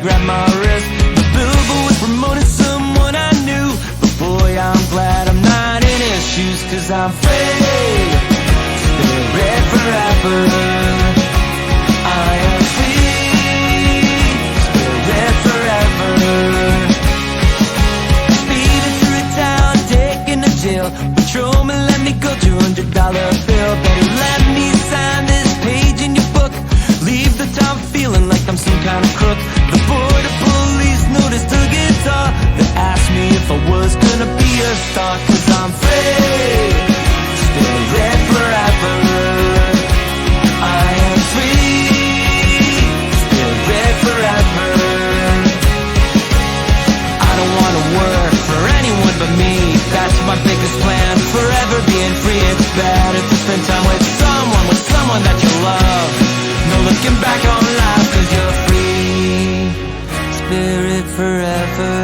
grabbed my wrist. The billboard was promoting someone I knew, but boy, I'm glad I'm not in his shoes. Cause I'm free, spirit forever. I am free, spirit forever. Speeding through a town, taking a chill. Patrolman let me go, $200 bill. Better let me sign this page in your book. Leave the town feeling like I'm some kind of crook. The border police noticed the guitar. They asked me if I was gonna be a star. Cause I'm free, spirit forever. I am free, spirit forever. I don't wanna work for anyone but me. That's my biggest plan, forever being free. It's better to spend time with someone that you love. No looking back on life, cause you're free, spirit forever.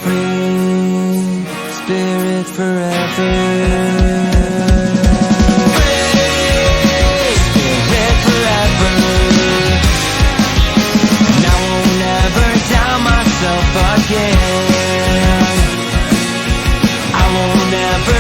Free, spirit forever. Free, spirit forever. And I won't ever doubt myself again. I won't ever